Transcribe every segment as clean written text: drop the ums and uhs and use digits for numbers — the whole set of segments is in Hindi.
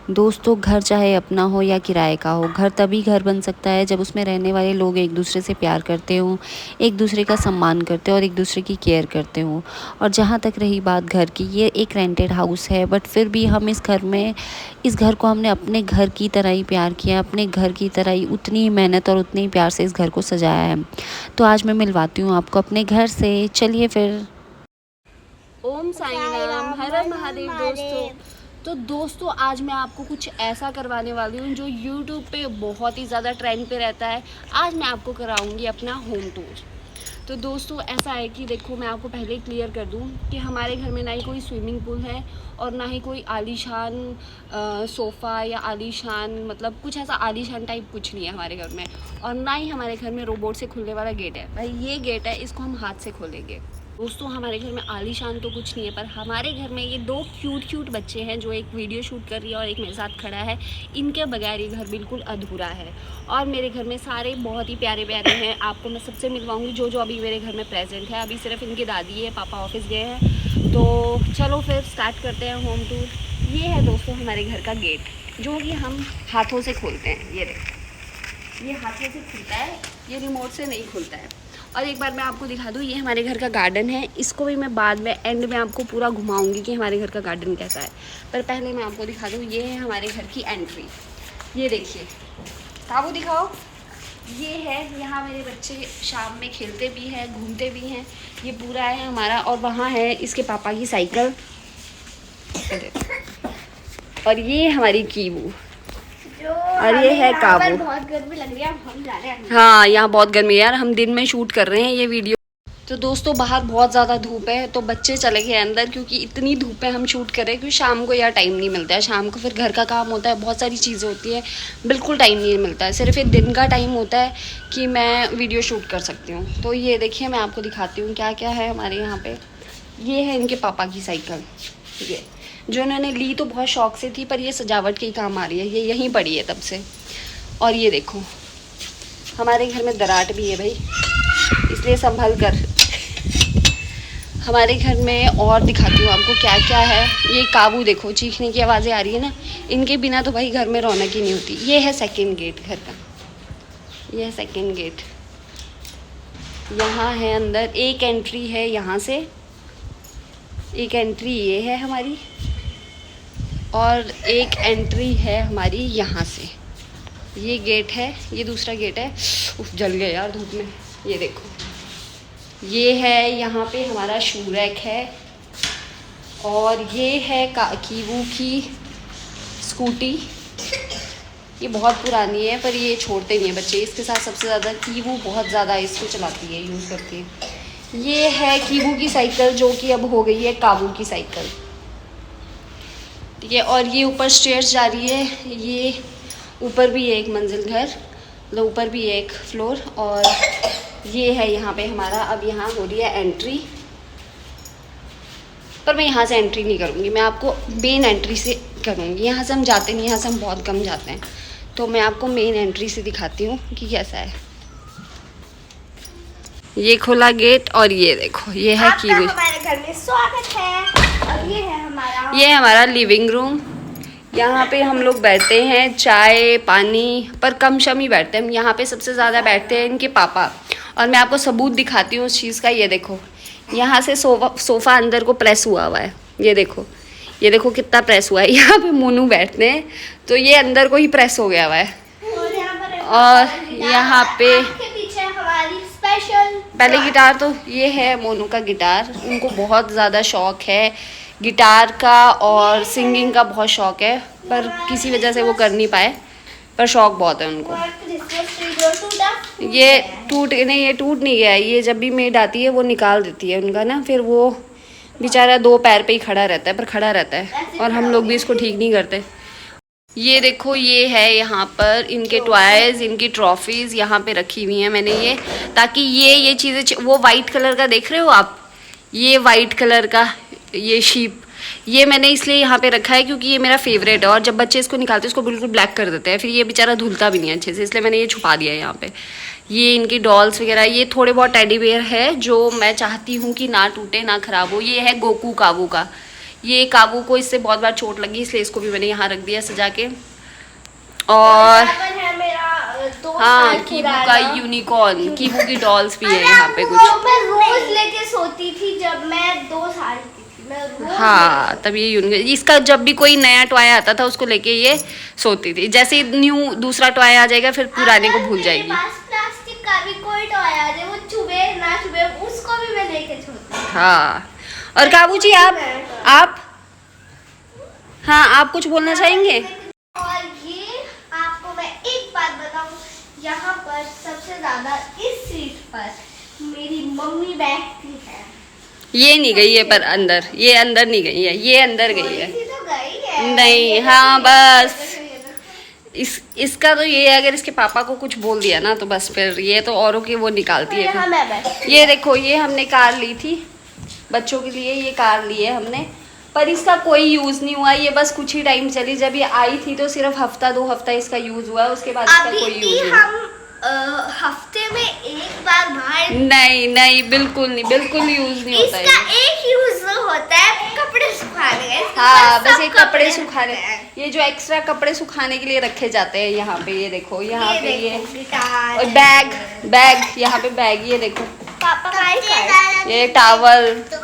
दोस्तों, घर चाहे अपना हो या किराए का हो, घर तभी घर बन सकता है जब उसमें रहने वाले लोग एक दूसरे से प्यार करते हों, एक दूसरे का सम्मान करते हों और एक दूसरे की केयर करते हों। और जहाँ तक रही बात घर की, ये एक रेंटेड हाउस है, बट फिर भी हम इस घर को हमने अपने घर की तरह ही प्यार किया, अपने घर की तरह ही उतनी ही मेहनत और उतने ही प्यार से इस घर को सजाया है। तो आज मैं मिलवाती हूँ आपको अपने घर से। चलिए फिर। ओम साई राम, हर हर महादेव। दोस्तों आज मैं आपको कुछ ऐसा करवाने वाली हूँ जो यूट्यूब पे बहुत ही ज़्यादा ट्रेंड पे रहता है। आज मैं आपको कराऊंगी अपना होम टूर। तो दोस्तों ऐसा है कि देखो, मैं आपको पहले ही क्लियर कर दूँ कि हमारे घर में ना ही कोई स्विमिंग पूल है और ना ही कोई आलीशान सोफ़ा या आलीशान, मतलब कुछ ऐसा आलीशान टाइप कुछ नहीं है हमारे घर में। और ना ही हमारे घर में रोबोट से खुलने वाला गेट है। भाई ये गेट है, इसको हम हाथ से खोलेंगे। दोस्तों हमारे घर में आलीशान तो कुछ नहीं है, पर हमारे घर में ये दो क्यूट बच्चे हैं जो एक वीडियो शूट कर रही है और एक मेरे साथ खड़ा है। इनके बगैर ये घर बिल्कुल अधूरा है। और मेरे घर में सारे बहुत ही प्यारे प्यारे हैं। आपको मैं सबसे मिलवाऊंगी जो जो अभी मेरे घर में प्रेजेंट है। अभी सिर्फ इनकी दादी है, पापा ऑफिस गए हैं। तो चलो फिर स्टार्ट करते हैं होम टूर। ये है दोस्तों हमारे घर का गेट, जो कि हम हाथों से खोलते हैं। ये देखो, ये हाथों से खुलता है, ये रिमोट से नहीं खुलता है। और एक बार मैं आपको दिखा दूँ, ये हमारे घर का गार्डन है। इसको भी मैं बाद में एंड में आपको पूरा घुमाऊंगी कि हमारे घर का गार्डन कैसा है। पर पहले मैं आपको दिखा दूँ, ये है हमारे घर की एंट्री। ये देखिए, ताबू दिखाओ। ये है, यहाँ मेरे बच्चे शाम में खेलते भी हैं, घूमते भी हैं। ये पूरा है हमारा। और वहाँ है इसके पापा की साइकिल। और ये हमारी कीबू, और ये है काबू। बहुत गर्मी लग रही है, हम जा रहे हैं। हाँ, यहाँ बहुत गर्मी है यार, हम दिन में शूट कर रहे हैं ये वीडियो। तो दोस्तों बाहर बहुत ज़्यादा धूप है, तो बच्चे चले गए अंदर, क्योंकि इतनी धूप है हम शूट कर रहे हैं। क्योंकि शाम को यार टाइम नहीं मिलता है, शाम को फिर घर का काम होता है, बहुत सारी चीज़ें होती है, बिल्कुल टाइम नहीं मिलता है। सिर्फ एक दिन का टाइम होता है कि मैं वीडियो शूट कर सकती हूँ। तो ये देखिए, मैं आपको दिखाती हूँ क्या क्या है हमारे यहाँ पर। ये है इनके पापा की साइकिल, ये जो इन्होंने ली तो बहुत शौक से थी, पर ये सजावट के ही काम आ रही है, ये यहीं पड़ी है तब से। और ये देखो, हमारे घर में दराट भी है भाई, इसलिए संभल कर। हमारे घर में और दिखाती हूँ आपको क्या क्या है। ये काबू देखो, चीखने की आवाज़ें आ रही है ना, इनके बिना तो भाई घर में रौनक ही नहीं होती। ये है सेकंड गेट घर का, ये है सेकंड गेट। यहाँ है अंदर, एक एंट्री है यहाँ से, एक एंट्री ये है हमारी, और एक एंट्री है हमारी यहाँ से। ये गेट है, ये दूसरा गेट है। उफ, जल गया यार धूप में। ये देखो, ये है यहाँ पे हमारा शू रैक है। और ये है कीवू की स्कूटी। ये बहुत पुरानी है, पर ये छोड़ते नहीं है बच्चे, इसके साथ सबसे ज़्यादा कीवू बहुत ज़्यादा इसको चलाती है, यूज़ करती है। ये है कीवू की साइकिल, जो कि अब हो गई है काबू की साइकिल। ठीक है, और ये ऊपर स्टेयर्स जा रही है। ये ऊपर भी है एक मंजिल घर, मतलब ऊपर भी एक फ्लोर। और ये है यहाँ पे हमारा, अब यहाँ हो रही है एंट्री, पर मैं यहाँ से एंट्री नहीं करूँगी, मैं आपको मेन एंट्री से करूँगी। यहाँ से हम जाते नहीं, यहाँ से हम बहुत कम जाते हैं, तो मैं आपको मेन एंट्री से दिखाती हूँ कि कैसा है। ये खुला गेट, और ये देखो, ये है कीवी। हमारे घर में स्वागत है। और ये है हमारा लिविंग रूम। यहाँ पे हम लोग बैठते हैं, चाय पानी, पर कम शम ही बैठते हैं हम। यहाँ पे सबसे ज़्यादा बैठते हैं इनके पापा। और मैं आपको सबूत दिखाती हूँ उस चीज़ का। ये देखो, यहाँ से सोफ़ा अंदर को प्रेस हुआ हुआ है। ये देखो, ये देखो कितना प्रेस हुआ है। यहाँ पे मोनू बैठते हैं, तो ये अंदर को ही प्रेस हो गया हुआ है। और यहाँ पे पहले गिटार, तो ये है मोनू का गिटार। उनको बहुत ज़्यादा शौक़ है गिटार का, और सिंगिंग का बहुत शौक़ है, पर किसी वजह से वो कर नहीं पाए, पर शौक़ बहुत है उनको। ये टूट नहीं गया। ये जब भी मेड आती है वो निकाल देती है उनका ना, फिर वो बेचारा दो पैर पे ही खड़ा रहता है, पर खड़ा रहता है, और हम लोग भी इसको ठीक नहीं करते। ये देखो, ये है यहाँ पर इनके टॉयज़, इनकी ट्रॉफीज़ यहाँ पे रखी हुई हैं मैंने, ये ताकि ये चीज़ें, वो वाइट कलर का देख रहे हो आप, ये वाइट कलर का ये शीप, ये मैंने इसलिए यहाँ पे रखा है क्योंकि ये मेरा फेवरेट है। और जब बच्चे इसको निकालते हैं, इसको बिल्कुल ब्लैक कर देते हैं, फिर ये बेचारा धुलता भी नहीं है अच्छे से, इसलिए मैंने ये छुपा दिया है यहाँ पे। ये इनकी डॉल्स वगैरह, ये थोड़े बहुत टेडी बेयर है जो मैं चाहती हूँ कि ना टूटे ना ख़राब हो। ये है गोकू काबू का, ये काबू को इससे बहुत बार चोट लगी, इसलिए इसको भी मैंने यहाँ रख दिया सजा के। और है मेरा 2 हाँ, साल कीबू पुराना। का यूनिकॉर्न, कीबू की डॉल्स भी है यहाँ पे कुछ। वो मैं रोज लेके सोती थी जब मैं 2 साल की थी, मैं रोज हाँ, तब ये यूनिकॉर्न, इसका जब भी कोई नया टॉय आता था उसको लेके ये सोती थी। जैसे ही न्यू दूसरा टॉय आ जाएगा फिर पुराने को भूल जाएगी। मेरे पास प्लास्टिक का भी कोई टॉय आ जाए, वो चुभे ना चुभे, उसको भी मैं लेके सोती हूँ। हाँ, और काबू जी आप हाँ, आप कुछ बोलना चाहेंगे? और ये आपको मैं एक बात बताऊं, यहाँ पर सबसे ज्यादा इस सीट पर मेरी मम्मी बैठती है। ये नहीं गई है पर अंदर, ये अंदर नहीं गई है, ये अंदर गई है। थोड़ी सी तो गई है। नहीं, ये हाँ, तो बस। ये इसका तो ये है, अगर इसके पापा को कुछ बोल दिया ना तो बस फिर ये तो औरों की वो निकालती है यहाँ फिर। मैं बैठी। ये देखो, ये हमने कार ली थी बच्चों के लिए, ये कार ली है हमने, पर इसका कोई यूज़ नहीं हुआ। ये बस कुछ ही टाइम चली, जब ये आई थी तो सिर्फ हफ्ता 2 हफ्ता इसका यूज़ हुआ, उसके बाद इसका अभी कोई भी यूज़ नहीं। हम हफ्ते में एक बार बाहर, नहीं, बिल्कुल नहीं, बिल्कुल यूज़ नहीं होता इसका है। एक यूज होता है कपड़े सुखाने का। इसके हाँ, ऊपर बस सब ये कपड़े होते सुखाने, हैं। ये जो एक्स्ट्रा कपड़े सुखाने के लिए रखे जाते हैं यहाँ पे, ये देखो यहाँ पे ये, देखो, गिटार और बैग यहाँ पे बैग, ये देखो पापा का ही कर। ये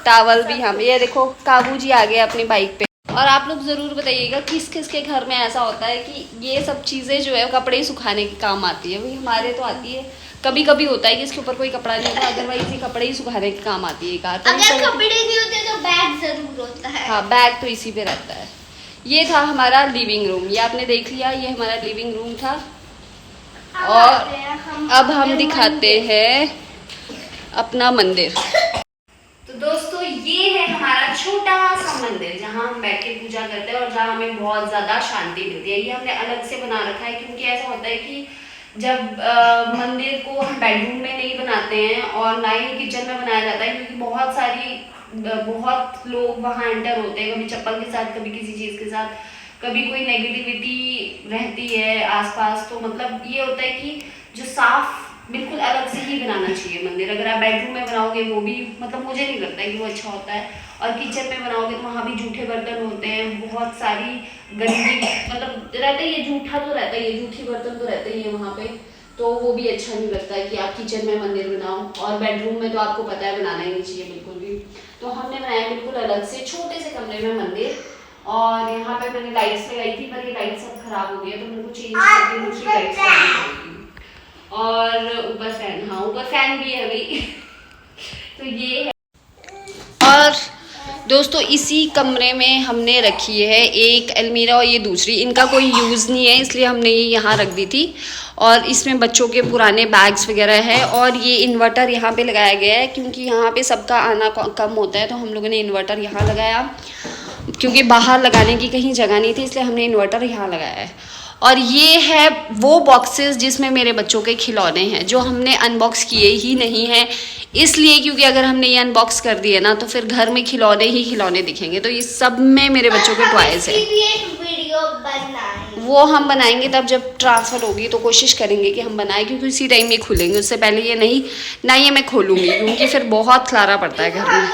टावल भी हम, ये देखो काबू जी आ गए अपनी बाइक पे। और आप लोग ज़रूर बताइएगा किस किस के घर में ऐसा होता है कि ये सब चीज़ें जो है कपड़े सुखाने के काम आती है। वही हमारे तो आती है, कभी कभी होता है कि इसके ऊपर कोई कपड़ा नहीं होता, अदरवाइज ये कपड़े ही सुखाने के काम आती है कार। अगर कपड़े नहीं होते तो बैग जरूर होता है। हाँ, बैग तो इसी पे रहता है। ये था हमारा लिविंग रूम, ये आपने देख लिया, ये हमारा लिविंग रूम था। और अब हम दिखाते हैं अपना मंदिर। तो दोस्तों, ये है हमारा छोटा सा मंदिर जहाँ हम बैठ के पूजा करते हैं और जहाँ हमें बहुत ज़्यादा शांति मिलती है। ये हमने अलग से बना रखा है क्योंकि ऐसा होता है कि जब मंदिर को हम बेडरूम में नहीं बनाते हैं और ना ही किचन में बनाया जाता है, क्योंकि बहुत लोग वहाँ एंटर होते हैं, कभी चप्पल के साथ, कभी किसी चीज़ के साथ, कभी कोई नेगेटिविटी रहती है आसपास। तो मतलब ये होता है कि जो साफ बिल्कुल अलग से ही बनाना चाहिए मंदिर। अगर आप बेडरूम में बनाओगे वो भी मतलब मुझे नहीं लगता कि वो अच्छा होता है, और किचन में बनाओगे तो वहाँ भी जूठे बर्तन होते हैं, बहुत सारी गंदगी मतलब रहता ही है, जूठा तो रहता ही है, जूठी बर्तन तो रहते ही है वहाँ पे, तो वो भी अच्छा नहीं लगता है कि आप किचन में मंदिर बनाओ। और बेडरूम में तो आपको पता है बनाना ही नहीं चाहिए बिल्कुल भी। तो हमने बनाया बिल्कुल अलग से छोटे से कमरे में मंदिर। और यहाँ पे मैंने लाइट्स लगाई थी पर ये लाइट सब खराब हो गया तो मेरे को चेंज करके दूसरी लाइट्स लगानी पड़ेगी। और ऊपर फैन, हाँ ऊपर फैन भी है अभी तो ये है। और दोस्तों, इसी कमरे में हमने रखी है एक अलमीरा और ये दूसरी, इनका कोई यूज़ नहीं है इसलिए हमने ये यहाँ रख दी थी। और इसमें बच्चों के पुराने बैग्स वगैरह है। और ये इन्वर्टर यहाँ पे लगाया गया है क्योंकि यहाँ पे सबका आना कम होता है, तो हम लोगों ने इन्वर्टर यहाँ लगाया क्योंकि बाहर लगाने की कहीं जगह नहीं थी, इसलिए हमने इन्वर्टर यहाँ लगाया है। और ये है वो बॉक्सेस जिसमें मेरे बच्चों के खिलौने हैं, जो हमने अनबॉक्स किए ही नहीं हैं, इसलिए क्योंकि अगर हमने ये अनबॉक्स कर दिए ना तो फिर घर में खिलौने ही खिलौने दिखेंगे। तो ये सब में मेरे बच्चों के टॉयज हैं। वो हम बनाएंगे तब जब ट्रांसफ़र होगी तो कोशिश करेंगे कि हम बनाएं, क्योंकि उसी टाइम ये खुलेंगे, उससे पहले ये नहीं ना ये मैं खोलूँगी क्योंकि फिर बहुत खलारा पड़ता है घर में।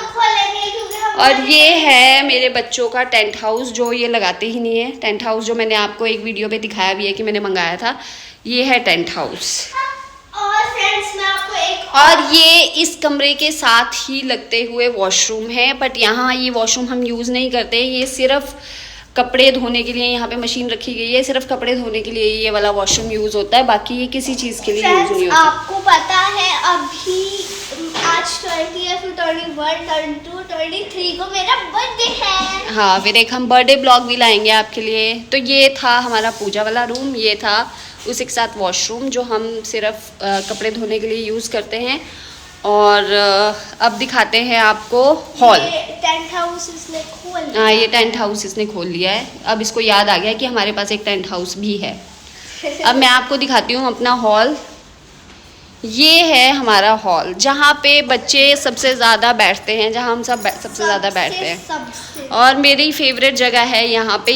और ये है मेरे बच्चों का टेंट हाउस, जो ये लगाते ही नहीं है। टेंट हाउस जो मैंने आपको एक वीडियो पे दिखाया भी है कि मैंने मंगाया था, ये है टेंट हाउस। और फ्रेंड्स मैं आपको एक और ये इस कमरे के साथ ही लगते हुए वॉशरूम है, बट यहाँ ये वॉशरूम हम यूज़ नहीं करते, ये सिर्फ कपड़े धोने के लिए यहाँ पे मशीन रखी गई है, सिर्फ कपड़े धोने के लिए ये वाला वॉशरूम यूज़ होता है, बाकी ये किसी चीज़ के लिए यूज़ नहीं होता। आपको पता है अभी आज 20 या फिर 21, 22, 23 को मेरा बर्थडे है। हाँ, फिर एक हम बर्थडे ब्लॉग भी लाएंगे आपके लिए। तो ये था हमारा पूजा वाला रूम, ये था उसी के साथ वॉशरूम जो हम सिर्फ कपड़े धोने के लिए यूज़ करते हैं। और अब दिखाते हैं आपको हॉल। टेंट हाउस इसने खोल लिया। हाँ, ये टेंट हाउस इसने खोल लिया है। अब इसको याद आ गया कि हमारे पास एक टेंट हाउस भी है। अब मैं आपको दिखाती हूँ अपना हॉल। ये है हमारा हॉल जहाँ पे बच्चे सबसे ज़्यादा बैठते हैं, जहाँ हम सब सबसे ज़्यादा बैठते हैं। और मेरी फेवरेट जगह है यहाँ पे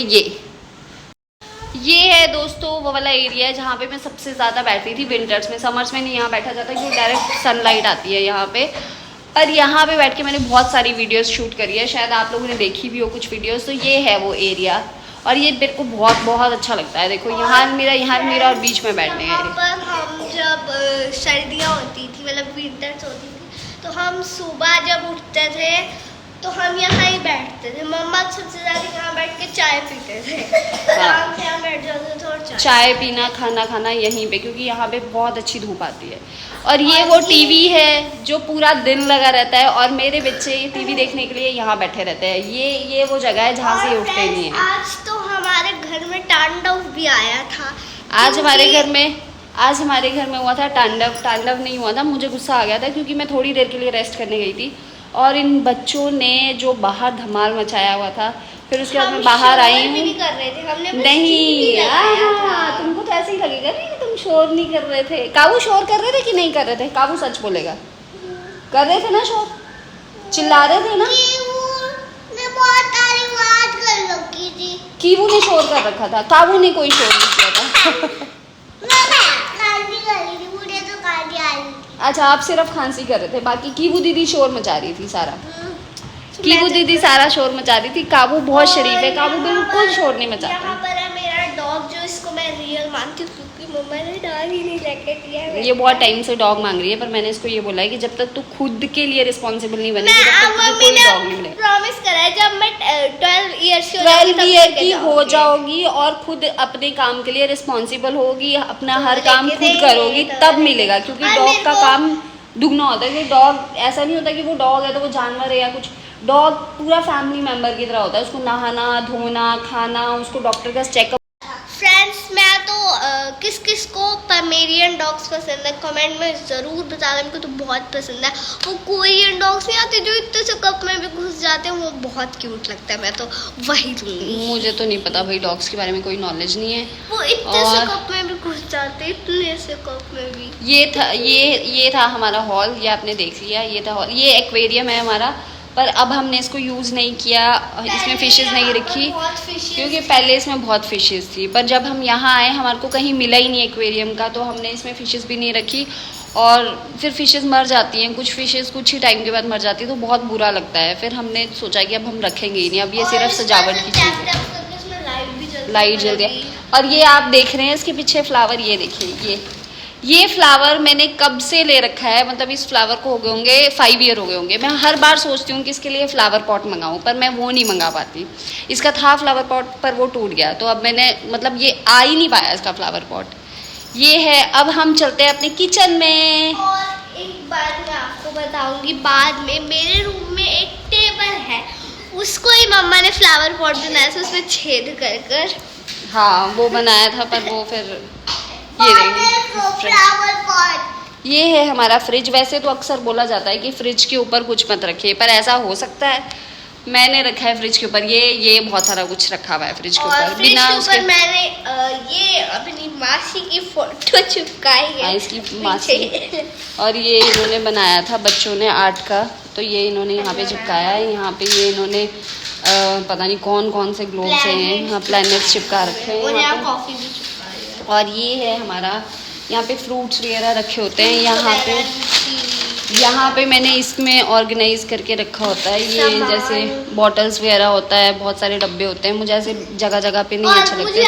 ये है दोस्तों वो वाला एरिया है जहाँ पे मैं सबसे ज़्यादा बैठती थी विंटर्स में। समर्स में नहीं यहाँ बैठा जाता क्योंकि डायरेक्ट सनलाइट आती है यहाँ पे। और यहाँ पे बैठ के मैंने बहुत सारी वीडियोस शूट करी है, शायद आप लोगों ने देखी भी हो कुछ वीडियोस। तो ये है वो एरिया और ये मेरे को बहुत बहुत अच्छा लगता है। देखो यहाँ मेरा और बीच में बैठने यहाँ पर हम जब सर्दियाँ होती थी, मतलब विंटर्स होती थी, तो हम सुबह जब उठते थे तो हम यहाँ ही बैठते थे। मम्मा सबसे ज़्यादा यहाँ बैठ के चाय पीते थे। आराम से यहाँ बैठ जाते थे और चाय पीना, खाना खाना यहीं पे, क्योंकि यहाँ पे बहुत अच्छी धूप आती है। और ये वो टीवी है जो पूरा दिन लगा रहता है और मेरे बच्चे टीवी देखने के लिए यहाँ बैठे रहते हैं। ये वो जगह है जहाँ से ये उठते नहीं है। आज तो हमारे घर में तांडव भी आया था। आज हमारे घर में हुआ था तांडव नहीं हुआ था, मुझे गुस्सा आ गया था क्योंकि मैं थोड़ी देर के लिए रेस्ट करने गई थी और इन बच्चों ने जो बाहर धमाल मचाया हुआ था। फिर उसके बाद मैं बाहर आई हूँ। नहीं कर रहे थे, हमने बस नहीं, टीवी लगाया था। तुमको तो ऐसे ही लगेगा नहीं कि तुम शोर नहीं कर रहे थे। काबू शोर कर रहे थे कि नहीं कर रहे थे? काबू सच बोलेगा, कर रहे थे ना शोर, चिल्ला रहे थे ना। कीवू ने शोर कर रखा था, काबू ने कोई शोर नहीं किया था। अच्छा, आप सिर्फ खांसी कर रहे थे, बाकी कीवू दीदी शोर मचा रही थी सारा। कीवू दीदी सारा शोर मचा रही थी। काबू बहुत शरीफ है, काबू बिल्कुल शोर नहीं मचाता। यहाँ पर है मेरा डॉग, जो इसको मैं रियल मानती हूँ क्योंकि मम्मा ने डॉग ही नहीं लेके दिया है। ये बहुत टाइम से डॉग मांग रही है, पर मैंने इसको ये बोला है कि जब तक तू खुद के लिए रिस्पॉन्सिबल नहीं बनेगी तब तक तुझे कोई डॉग नहीं मिलेगा। प्रॉमिस करा है जब मैं 12 ईयर की हो जाओगी और खुद अपने काम के लिए रिस्पॉन्सिबल होगी, अपना हर काम खुद करोगी, तब मिलेगा। क्योंकि डॉग का काम दुगना होता है। कि डॉग ऐसा नहीं होता कि वो डॉग है तो वो जानवर है या कुछ। डॉग पूरा फैमिली मेंबर की तरह होता है। उसको नहाना धोना खाना, उसको डॉक्टर का चेकअप। फ्रेंड्स, मैं तो किस किस को पमेरियन डॉग्स पसंद है कमेंट में ज़रूर बताना। मेरे को तो बहुत पसंद है। वो कोरियन डॉग्स नहीं आते जो इतने से कप में भी घुस जाते हैं, वो बहुत क्यूट लगता है। मैं तो वही लूँगी। मुझे तो नहीं पता भाई, डॉग्स के बारे में कोई नॉलेज नहीं है। वो इतने से कप में भी घुस जाते, इतने से कप में भी। ये था हमारा हॉल, ये आपने देख लिया। ये था हॉल, ये एक्वेरियम है हमारा, पर अब हमने इसको यूज़ नहीं किया। इसमें फिशेस नहीं रखी क्योंकि पहले इसमें बहुत फिशेस थी, पर जब हम यहाँ आए हमारे को कहीं मिला ही नहीं एक्वेरियम का, तो हमने इसमें फिशेस भी नहीं रखी। और फिर फिशेस मर जाती हैं, कुछ फिशेस कुछ ही टाइम के बाद मर जाती है, तो बहुत बुरा लगता है। फिर हमने सोचा कि अब हम रखेंगे ही नहीं, अब ये सिर्फ सजावट की चीज़ है। लाइट जलती है। और ये आप देख रहे हैं इसके पीछे फ्लावर, ये देखिए, ये फ्लावर मैंने कब से ले रखा है। मतलब इस फ्लावर को हो गए होंगे 5 ईयर हो गए होंगे। मैं हर बार सोचती हूँ कि इसके लिए फ्लावर पॉट मंगाऊँ, पर मैं वो नहीं मंगा पाती। इसका था फ्लावर पॉट, पर वो टूट गया, तो अब मैंने मतलब ये आ ही नहीं पाया इसका फ्लावर पॉट। ये है। अब हम चलते हैं अपने किचन में। और एक बात मैं आपको बताऊंगी बाद में, मेरे रूम में एक टेबल है, उसको ही मम्मा ने फ्लावर पॉट बनाया था, उसमें छेद कर कर। हाँ, वो बनाया था, पर वो फिर ये है हमारा फ्रिज। वैसे तो अक्सर बोला जाता है कि फ्रिज के ऊपर कुछ मत रखिए, पर ऐसा हो सकता है। मैंने रखा है फ्रिज के ऊपर, ये बहुत सारा कुछ रखा हुआ है फ्रिज के ऊपर। बिना उसके मैंने ये अपनी मासी की फोटो चिपकाई है। इसकी मासी। और ये इन्होंने बनाया था बच्चों ने आर्ट का, तो ये इन्होंने यहाँ पे चिपकाया है। यहाँ पे ये इन्होंने पता नहीं कौन कौन से ग्लोब से हैं, यहाँ प्लैनेट्स चिपका रखे हैं यहाँ पे। और ये है हमारा, यहाँ पे फ्रूट्स वगैरह रखे होते हैं। यहाँ पे मैंने इसमें ऑर्गेनाइज करके रखा होता है। ये जैसे बॉटल्स वगैरह होता है, बहुत सारे डब्बे होते हैं। मुझे ऐसे जगह जगह पे नहीं अच्छे लगते।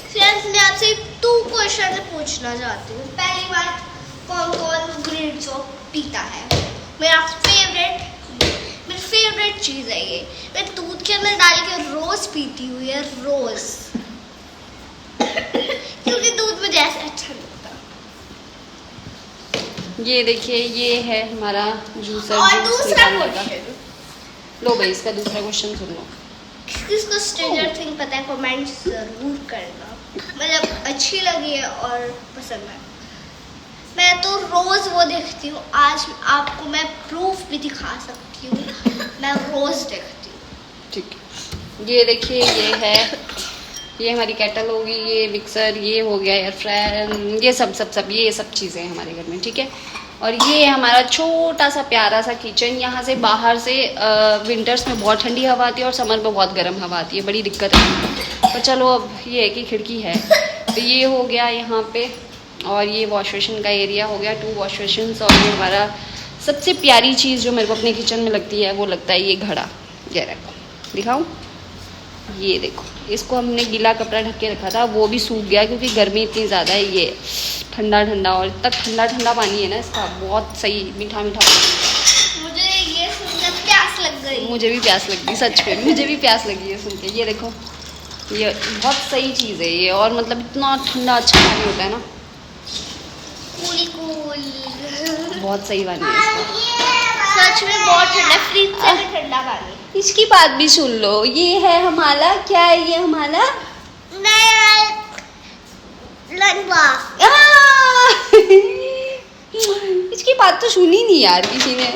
फ्रेंड्स, मैं आपसे 2 क्वेश्चन पूछना चाहती हूँ। पहली बात, कौन कौन ग्रीन चॉक पीता है? मेरा फेवरेट चीज़ है ये। मैं दूध के अंदर डाल के रोज़ पीती हूँ, ये रोज़, क्योंकि दूध मुझे ऐसे अच्छा लगता। ये देखिए, ये है हमारा जूसर। और दूसरा क्वेश्चन, लो भाई, इसका दूसरा क्वेश्चन सुन लो। किसको स्ट्रेंजर थिंग पता है? कमेंट जरूर करना, मतलब अच्छी लगी है और पसंद है। मैं तो रोज वो देखती हूँ। आज आपको मैं प्रूफ भी दिखा सकती हूँ, मैं रोज देखती हूँ। ठीक है, ये देखिए, ये हमारी केटल होगी, ये मिक्सर, ये हो गया एयर फ्रायर, ये सब ये सब चीज़ें हैं हमारे घर में। ठीक है। और ये हमारा छोटा सा प्यारा सा किचन। यहाँ से बाहर से विंटर्स में बहुत ठंडी हवा आती है और समर में बहुत गर्म हवा आती है, बड़ी दिक्कत है। पर चलो, अब ये है कि खिड़की है। तो ये हो गया यहाँ पे। और ये वॉश बेसिन का एरिया हो गया, 2 वॉश बेसिन। और ये हमारा सबसे प्यारी चीज़ जो मेरे को अपने किचन में लगती है वो लगता है ये घड़ा। ये रखो, दिखाऊं, ये देखो, इसको हमने गीला कपड़ा ढक के रखा था, वो भी सूख गया क्योंकि गर्मी इतनी ज़्यादा है। ये ठंडा ठंडा, और इतना ठंडा ठंडा पानी है ना इसका, बहुत सही मीठा मीठा पानी। मुझे ये सुनकर प्यास लग गई। मुझे भी प्यास लग गई, सच में मुझे भी प्यास लगी है सुन के। ये देखो, ये बहुत सही चीज़ है ये, और मतलब इतना ठंडा अच्छा पानी होता है ना, कूल कूल, बहुत सही पानी है इसका। सच में बहुत ठंडा, फ्रिज से भी ठंडा पानी। इसकी बात भी सुन लो, ये है हमारा, क्या है ये हमारा लंबा। इसकी बात तो सुनी नहीं यार किसी ने।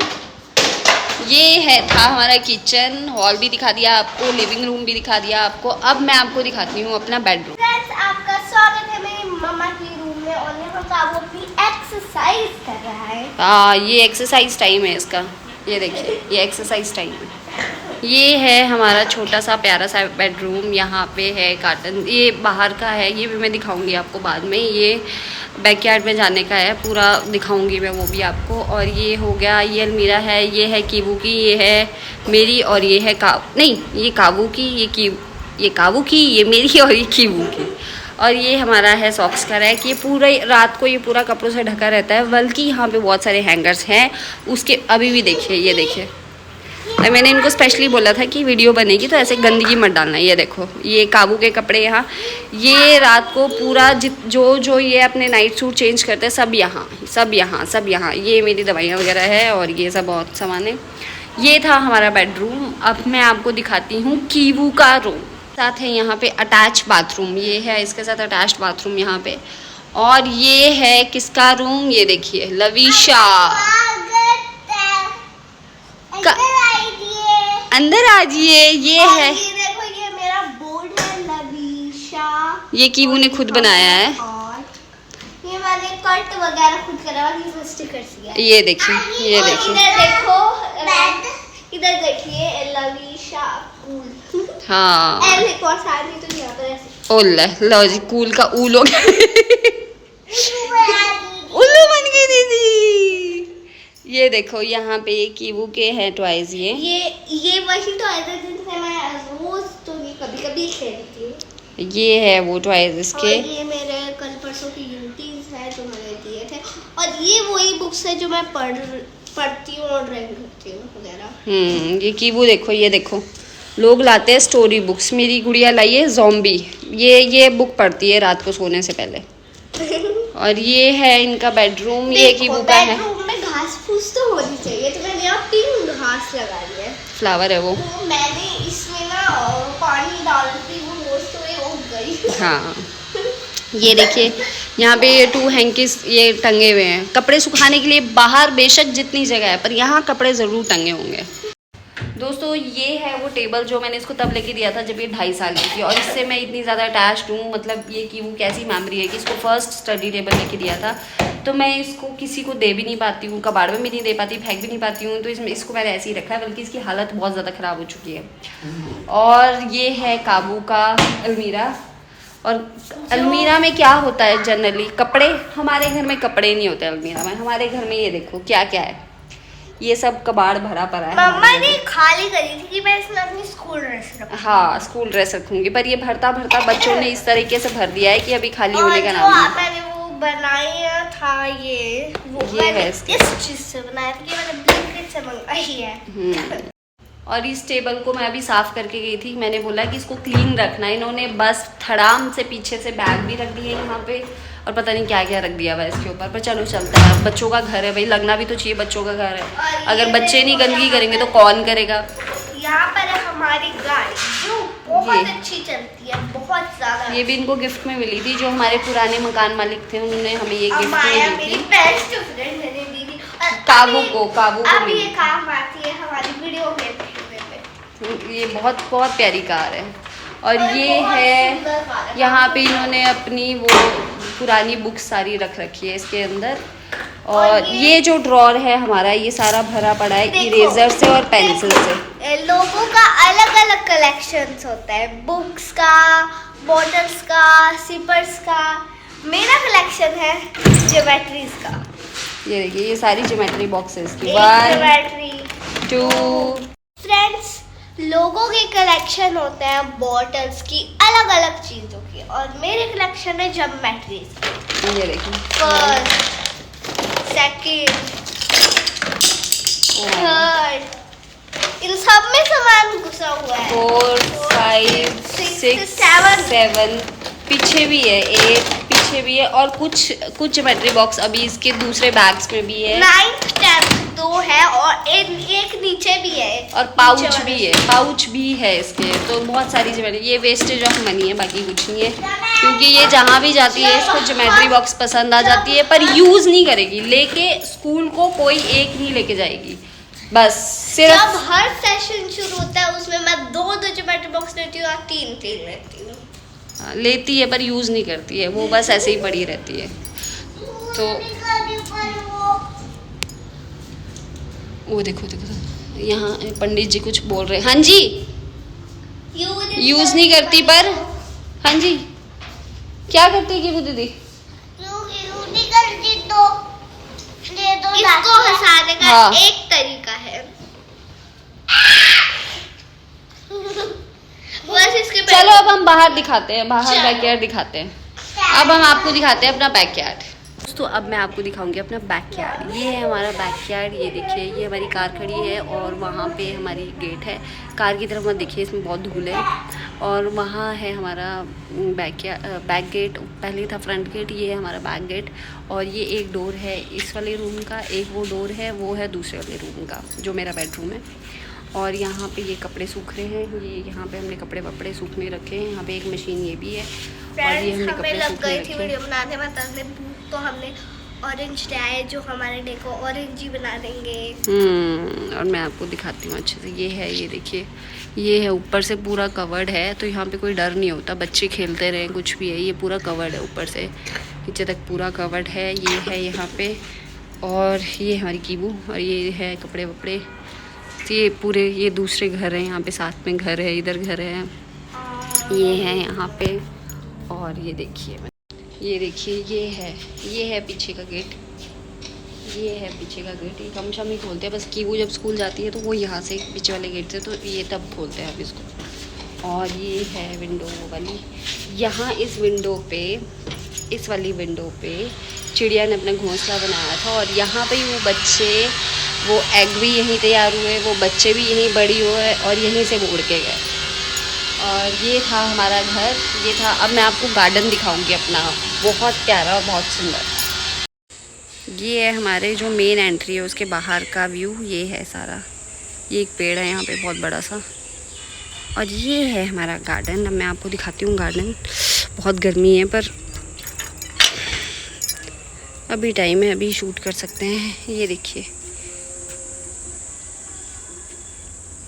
ये है था हमारा किचन, हॉल भी दिखा दिया आपको, लिविंग रूम भी दिखा दिया आपको। अब मैं आपको दिखाती हूँ अपना बेडरूम। फ्रेंड्स, आपका स्वागत है मेरी मम्मा की रूम में, और यहाँ पर वो अपनी एक्सरसाइज कर रहा है। हाँ, ये एक्सरसाइज टाइम है इसका, ये देखिए, ये एक्सरसाइज टाइम है। ये है हमारा छोटा सा प्यारा सा बेडरूम। यहाँ पे है कार्टन, ये बाहर का है, ये भी मैं दिखाऊंगी आपको बाद में। ये बैकयार्ड में जाने का है, पूरा दिखाऊंगी मैं वो भी आपको। और ये हो गया, ये अलमीरा है, ये है कीवू की, ये है मेरी, और ये है ये कावू की, ये कावू की, ये मेरी, और ये कीवू की। और ये हमारा है सॉक्स का रैक। ये पूरा रात को ये पूरा कपड़ों से ढका रहता है, बल्कि यहाँ पे बहुत सारे हैंगर्स हैं उसके। अभी भी देखिए, ये देखिए, मैंने इनको स्पेशली बोला था कि वीडियो बनेगी तो ऐसे गंदगी मत डालना। ये देखो, ये काबू के कपड़े यहाँ, ये रात को पूरा जो ये अपने नाइट सूट चेंज करते हैं सब यहाँ, सब यहाँ, सब यहाँ। ये मेरी दवाइयाँ वगैरह है, और ये सब बहुत सामान है। ये था हमारा बेडरूम। अब मैं आपको दिखाती हूँ कीवू का रूम। साथ है यहाँ पे अटैच बाथरूम, ये है इसके साथ अटैच्ड बाथरूम यहाँ पे। और ये है किसका रूम, ये देखिए, लविशा। अंदर आ जाइए। ये है, ये देखो, ये मेरा बोर्ड है, लविशा। ये कीवू ने खुद बनाया है। और ये मैंने कट वगैरह खुद करा, ये स्टिकर्स दिया। ये देखिए, ये और देखिए, इधर देखो, इधर देखिए, लविशा कूल। हाँ, एल एक और साथ ही तो यहाँ पर ऐसे ओल्ला लो जी, कूल का ऊल हो गया। उल्लू बन गई दीदी। ये देखो, यहाँ पे कीवू के हैं टॉयज। ये वही टॉयज है जिनसे मैं रोज तो नहीं कभी कभी खेलती हूँ। ये है वो टॉयज इसके। और ये मेरे कल परसों की यूनिटीज है जो मैंने दिए थे, और ये वही बुक्स है जो मैं पढ़ती हूँ और ड्राइंग करती हूँ वगैरह। ये कीवू देखो, ये देखो, लोग लाते हैं स्टोरी बुक्स। मेरी गुड़िया लाई है ज़ॉम्बी, ये बुक पढ़ती है रात को सोने से पहले। और ये है इनका बेडरूम, ये कीवू का है। बेडरूम में घास फूस तो होनी चाहिए, तो मैंने यहाँ पिंक घास लगा दी है, फ्लावर है वो। तो मैंने इसमें ना पानी डालती हूँ रोज, तो ये उग गई। हाँ, ये देखिए, यहाँ पे ये 2 हैंकीस ये टंगे हुए हैं कपड़े सुखाने के लिए। बाहर बेशक जितनी जगह है, पर यहाँ कपड़े ज़रूर टंगे होंगे। दोस्तों, ये है वो टेबल जो मैंने इसको तब लेके दिया था जब ये 2.5 साल की थी, और इससे मैं इतनी ज़्यादा अटैच्ड हूँ। मतलब ये कि वो कैसी मेमोरी है कि इसको फर्स्ट स्टडी टेबल लेके दिया था, तो मैं इसको किसी को दे भी नहीं पाती हूँ, कबाड़ में भी नहीं दे पाती, फेंक भी नहीं पाती हूँ। तो इसको मैंने ऐसे ही रखा है, बल्कि इसकी हालत बहुत ज़्यादा ख़राब हो चुकी है। और ये है काबू का अलमीरा। और अलमीरा में क्या होता है जनरली, कपड़े। हमारे घर में कपड़े नहीं होते अलमीरा में। हमारे घर में ये देखो क्या क्या है, ये सब कबाड़ भरा पड़ा है। मम्मा ने खाली करी थी कि मैं इसमें अपनी स्कूल ड्रेस रखूं। हाँ, स्कूल ड्रेस रखूंगी, पर ये भरता भरता बच्चों ने इस तरीके से भर दिया है कि अभी खाली होने का नाम नहीं। मैंने वो बनाया था, ये है इस चीज से बनाया था, कि मैंने ब्लिंकिट से मंगाई है। और इस टेबल को मैं अभी साफ करके गई थी, मैंने बोला कि इसको क्लीन रखना। इन्होंने बस थड़ाम से पीछे से बैग भी रख दिए यहाँ पे, और पता नहीं क्या क्या रख दिया हुआ इसके ऊपर। पर चलो चलता है, बच्चों का घर है भाई, लगना भी तो चाहिए, बच्चों का घर है। अगर बच्चे नहीं गंदगी करेंगे तो कौन करेगा। यहाँ पर है हमारी गाड़ी जो बहुत अच्छी चलती है, बहुत ज्यादा। ये भी इनको गिफ्ट में मिली थी, जो हमारे पुराने मकान मालिक थे, उन्होंने हमें ये गिफ्ट में दी थी। बेस्ट फ्रेंड मैंने दी थी काबू को अब ये काम आती है हमारी वीडियो में। ये बहुत बहुत प्यारी कार है। और ये है, यहाँ पे इन्होंने अपनी वो पुरानी बुक सारी रख रखी है इसके अंदर। और ये जो ड्रॉर है हमारा, ये सारा भरा पड़ा है इरेजर से और पेंसिल से। लोगों का अलग अलग कलेक्शंस होता है, बुक्स का, बॉटल्स का, सिपर्स का। मेरा कलेक्शन है ज्योमेट्रीज का। ये देखिए ये सारी ज्योमेट्री बॉक्सेस की। 1 ज्योमेट्री 2। फ्रेंड्स, लोगों के कलेक्शन होते हैं बॉटल्स की, अलग अलग चीजों की, और मेरे कलेक्शन है ज्योमेट्रीज। ये देखिए फर्स्ट, सेकंड, थर्ड, इन सब में सामान घुसा हुआ है। 4 5 6 7 पीछे भी है, 8 पीछे भी है, और कुछ ज्योमेट्री बॉक्स अभी इसके दूसरे बैग्स में भी है। 9th 10th 2 है, और एक नीचे भी है, और पाउच भी है, पाउच भी है इसके। तो बहुत सारी ज्योमेट्री, ये वेस्टेज ऑफ मनी है, बाकी कुछ नहीं है, क्योंकि ये जहाँ भी जाती है इसको ज्योमेट्री बॉक्स पसंद आ जाती है, पर यूज़ नहीं करेगी। लेके स्कूल को कोई एक नहीं लेके जाएगी, बस सिर्फ। जब हर सेशन शुरू होता है उसमें मैं 2 ज्योमेट्री बॉक्स लेती हूँ या 3 लेती हूँ। लेती है पर यूज़ नहीं करती है, वो बस ऐसे ही पड़ी रहती है। तो वो देखो यहाँ पंडित जी कुछ बोल रहे हैं। हाँ जी, यूज़ नहीं करती पर। हाँ जी, क्या करती है कि वो दीदी? इसको हंसाने का हाँ। एक तरीका है, बस इसके चलो अब हम बाहर दिखाते हैं, बाहर बैकयार्ड दिखाते हैं। अब हम आपको दिखाते हैं अपना बैकयार्ड। दोस्तों अब मैं आपको दिखाऊंगी अपना बैकयार्ड। ये है हमारा बैकयार्ड। ये देखिए ये हमारी कार खड़ी है और वहाँ पे हमारी गेट है। कार की तरफ मत देखिए, इसमें बहुत धूल है। और वहाँ है हमारा बैक गेट, पहले था फ्रंट गेट, ये है हमारा बैक गेट। और ये एक डोर है इस वाले रूम का, एक वो डोर है, वो है दूसरे वाले रूम का जो मेरा बेडरूम है। और यहाँ पे ये कपड़े सूख रहे हैं, ये यहाँ पे हमने कपड़े वपड़े सूखने रखे हैं। यहाँ पे एक मशीन ये भी है, और ये हमने कपड़े लग सूखने गई रखे थी हैं। वीडियो बनाने में, तो हमने ऑरेंज डाई जो हमारे डे को ऑरेंज ही बना देंगे। और मैं आपको दिखाती हूँ अच्छे से। ये है, ये देखिए, ये है ऊपर से पूरा कवर्ड है, तो यहाँ पे कोई डर नहीं होता, बच्चे खेलते रहें कुछ भी है। ये पूरा कवर्ड है, ऊपर से नीचे तक पूरा कवर्ड है। ये है यहाँ पे, और ये हमारी कीबू, और ये है कपड़े वपड़े। ये पूरे, ये दूसरे घर हैं, यहाँ पे साथ में घर है, इधर घर है, ये है यहाँ पे। और ये देखिए, ये है पीछे का गेट, ये है पीछे का गेट। ये कम शम ही खोलते हैं, बस कीबू जब स्कूल जाती है तो वो यहाँ से पीछे वाले गेट से, तो ये तब खोलते हैं अब इसको। और ये है विंडो वाली, यहाँ इस विंडो पे, इस वाली विंडो पे चिड़िया ने अपना घोंसला बनाया था, और यहाँ पे ही वो बच्चे, वो एग भी यहीं तैयार हुए, वो बच्चे भी यहीं बड़ी हुए, और यहीं से वो उड़ के गए। और ये था हमारा घर, ये था। अब मैं आपको गार्डन दिखाऊंगी अपना, बहुत प्यारा और बहुत सुंदर। ये है हमारे जो मेन एंट्री है उसके बाहर का व्यू, ये है सारा। ये एक पेड़ है यहाँ पे बहुत बड़ा सा, और ये है हमारा गार्डन। अब मैं आपको दिखाती हूँ गार्डन। बहुत गर्मी है पर अभी टाइम है, अभी शूट कर सकते हैं। ये देखिए,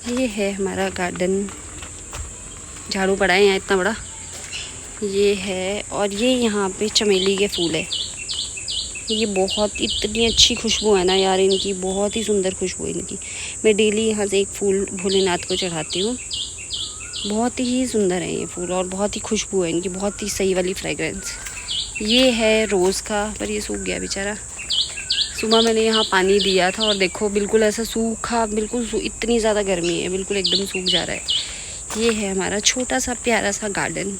ये है हमारा गार्डन। झाड़ू पड़ा है यहाँ इतना बड़ा, ये है। और ये यहाँ पे चमेली के फूल है। ये बहुत, इतनी अच्छी खुशबू है ना यार इनकी, बहुत ही सुंदर खुशबू है इनकी। मैं डेली यहाँ से एक फूल भोलेनाथ को चढ़ाती हूँ। बहुत ही सुंदर है ये फूल, और बहुत ही खुशबू है इनकी, बहुत ही सही वाली फ्रेगरेंस। ये है रोज़ का, पर ये सूख गया बेचारा। सुबह मैंने यहाँ पानी दिया था, और देखो बिल्कुल ऐसा सूखा, बिल्कुल इतनी ज़्यादा गर्मी है, बिल्कुल एकदम सूख जा रहा है। ये है हमारा छोटा सा प्यारा सा गार्डन।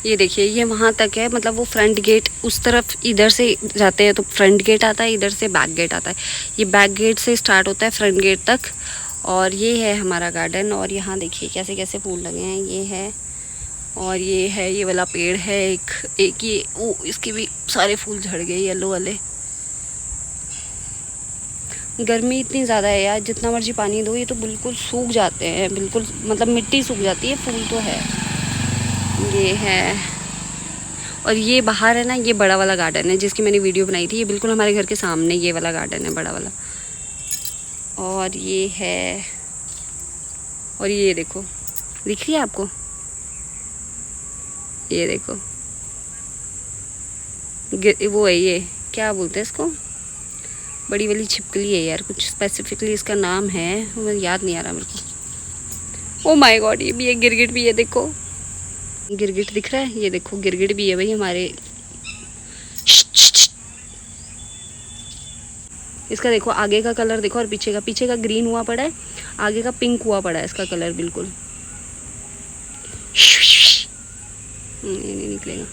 ये देखिए, ये वहाँ तक है, मतलब वो फ्रंट गेट उस तरफ, इधर से जाते हैं तो फ्रंट गेट आता है, इधर से बैक गेट आता है। ये बैक गेट से स्टार्ट होता है फ्रंट गेट तक। और ये है हमारा गार्डन। और यहाँ देखिए कैसे कैसे फूल लगे हैं, ये है। और ये है, ये वाला पेड़ है एक ये, वो इसके भी सारे फूल झड़ गए येलो वाले। गर्मी इतनी ज़्यादा है यार, जितना मर्जी पानी दो ये तो बिल्कुल सूख जाते हैं, बिल्कुल मतलब मिट्टी सूख जाती है, फूल तो है। ये है, और ये बाहर है ना, ये बड़ा वाला गार्डन है जिसकी मैंने वीडियो बनाई थी। ये बिल्कुल हमारे घर के सामने ये वाला गार्डन है, बड़ा वाला। और ये है, और ये देखो, दिख रही है आपको? ये देखो, वो है, ये क्या बोलते हैं इसको, बड़ी वाली छिपकली है यार, कुछ स्पेसिफिकली इसका नाम है, मुझे याद नहीं आ रहा मेरे को। ओ माय गॉड, ये भी है, गिरगिट भी है, देखो गिरगिट दिख रहा है, ये देखो गिरगिट भी है भाई हमारे। इसका देखो आगे का कलर देखो और पीछे का ग्रीन हुआ पड़ा है, आगे का पिंक हुआ पड़ा है इसका कलर बिल्कुल। ये नहीं निकलेगा।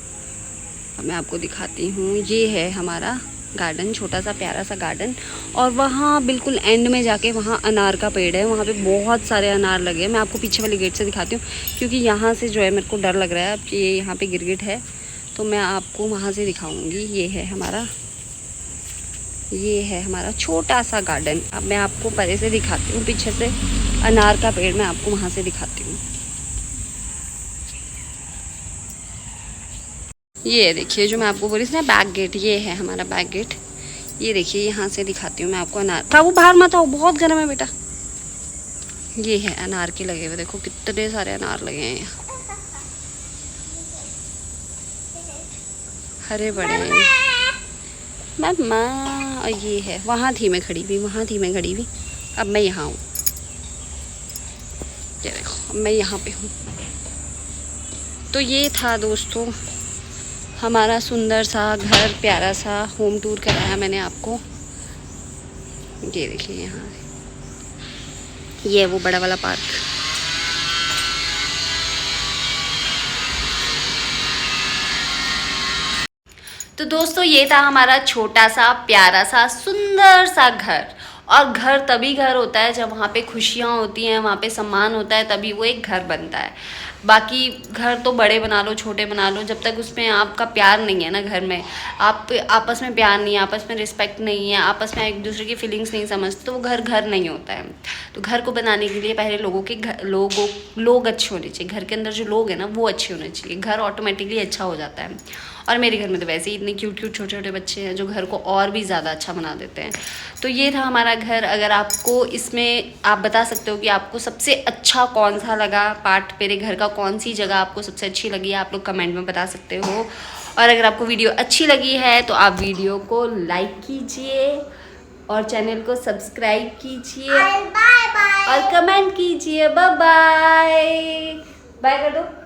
अब मैं आपको दिखाती हूँ, ये है हमारा गार्डन, छोटा सा प्यारा सा गार्डन। और वहाँ बिल्कुल एंड में जाके वहाँ अनार का पेड़ है, वहाँ पे बहुत सारे अनार लगे हैं। मैं आपको पीछे वाले गेट से दिखाती हूँ, क्योंकि यहाँ से जो है मेरे को डर लग रहा है अब कि ये यहाँ पे गिरगिट है, तो मैं आपको वहाँ से दिखाऊँगी। ये है हमारा छोटा सा गार्डन। अब मैं आपको परे से दिखाती हूँ, पीछे से अनार का पेड़ मैं आपको वहाँ से दिखाती हूँ। ये देखिए जो मैं आपको बोली थी ना बैक गेट, ये है हमारा बैक गेट। ये देखिए यहाँ से दिखाती हूँ मैं आपको अनार। बाबू बाहर मत आओ, बहुत गर्म है बेटा। ये है अनार के लगे हुए, देखो कितने सारे अनार लगे हैं यहाँ, हरे बड़े हैं मम्मा। और ये है, वहाँ थी मैं खड़ी हुई, अब मैं यहाँ हूँ। ये देखो अब मैं यहाँ पे हूँ। तो ये था दोस्तों हमारा सुंदर सा घर, प्यारा सा होम टूर कराया मैंने आपको। ये देखिए यहाँ ये है वो बड़ा वाला पार्क। तो दोस्तों ये था हमारा छोटा सा प्यारा सा सुंदर सा घर। और घर तभी घर होता है जब वहाँ पे खुशियाँ होती हैं, वहाँ पे सम्मान होता है, तभी वो एक घर बनता है। बाकी घर तो बड़े बना लो छोटे बना लो, जब तक उसमें आपका प्यार नहीं है ना, घर में आप आपस में प्यार नहीं है, आपस में रिस्पेक्ट नहीं है, आपस में एक दूसरे की फीलिंग्स नहीं समझते, तो वो घर नहीं होता है। तो घर को बनाने के लिए पहले लोग अच्छे होने चाहिए, घर के अंदर जो लोग हैं ना वो अच्छे होने चाहिए, घर ऑटोमेटिकली अच्छा हो जाता है। और मेरे घर में तो वैसे ही इतने क्यूट छोटे छोटे बच्चे हैं जो घर को और भी ज़्यादा अच्छा बना देते हैं। तो ये था हमारा घर। अगर आपको इसमें आप बता सकते हो कि आपको सबसे अच्छा कौन सा लगा पार्ट, मेरे घर का कौन सी जगह आपको सबसे अच्छी लगी है, आप लोग कमेंट में बता सकते हो। और अगर आपको वीडियो अच्छी लगी है तो आप वीडियो को लाइक कीजिए और चैनल को सब्सक्राइब कीजिए और कमेंट कीजिए। बाय बाय, बाय कर दो।